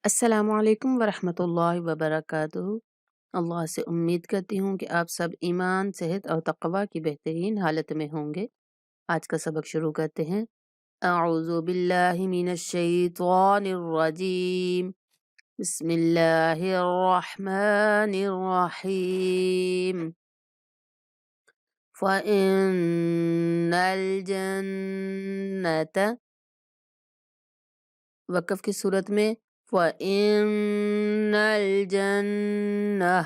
السلام علیکم ورحمۃ اللہ وبرکاتہ۔ اللہ سے امید کرتی ہوں کہ آپ سب ایمان، صحت اور تقوی کی بہترین حالت میں ہوں گے۔ آج کا سبق شروع کرتے ہیں۔ اعوذ باللہ من الشیطان الرجیم، بسم اللہ الرحمن الرحیم۔ فَإِنَّ الْجَنَّةَ، وقف کی صورت میں فَإِنَّ الْجَنَّةَ،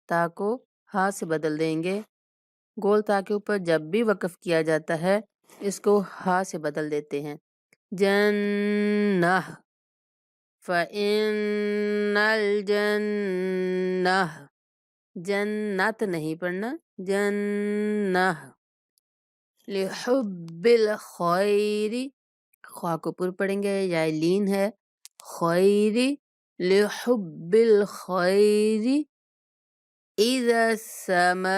تا کو ہا سے بدل دیں گے۔ گول تا کے اوپر جب بھی وقف کیا جاتا ہے اس کو ہا سے بدل دیتے ہیں۔ جنہ، فَإِنَّ الْجَنَّةَ، جنت نہیں پڑھنا، جنہ۔ لِحُبِّ الْخَيْرِ، خواہ کو پر پڑھیں گے، یا لین ہے، خیر، لِحُبِّ الْخَيْرِ اِذَا السَّمَاءُ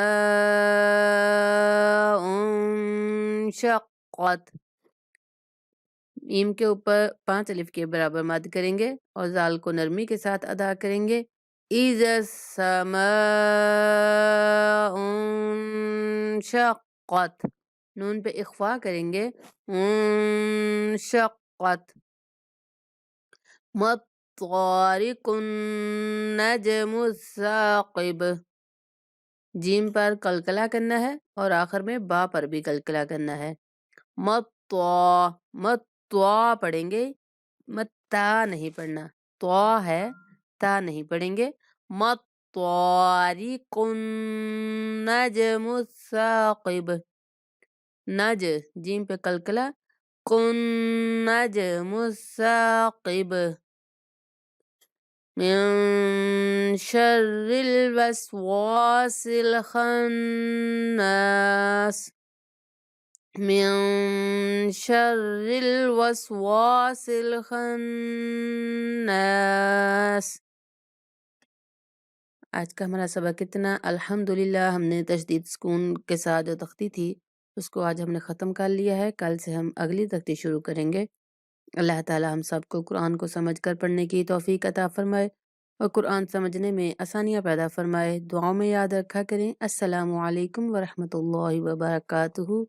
انشقت، میم کے اوپر 5 الف کے برابر مد کریں گے اور زال کو نرمی کے ساتھ ادا کریں گے۔ اِذَا السَّمَاءُ انشقت، نون پہ اخفا کریں گے، انشقت۔ مَطَّارِقُ النَّجْمُ الثَّاقِبُ، جیم پر قلقلہ کرنا ہے اور آخر میں با پر بھی قلقلہ کرنا ہے۔ مَطَّا پڑھیں گے، مَتَّا نہیں پڑھنا، طا ہے، تا نہیں پڑھیں گے۔ مَطَّارِقُ النَّجْمُ الثَّاقِبُ، نج جیم پہ قلقلہ، النَّجْمُ الثَّاقِبُ۔ من شر الوسواس الخناس، من شر الوسواس الخناس۔ آج کا ہمارا سبق اتنا۔ الحمدللہ ہم نے تشدید سکون کے ساتھ جو تختی تھی اس کو آج ہم نے ختم کر لیا ہے۔ کل سے ہم اگلی تختی شروع کریں گے۔ اللہ تعالی ہم سب کو قرآن کو سمجھ کر پڑھنے کی توفیق عطا فرمائے اور قرآن سمجھنے میں آسانیاں پیدا فرمائے۔ دعاؤں میں یاد رکھا کریں۔ السلام علیکم ورحمۃ اللہ وبرکاتہ۔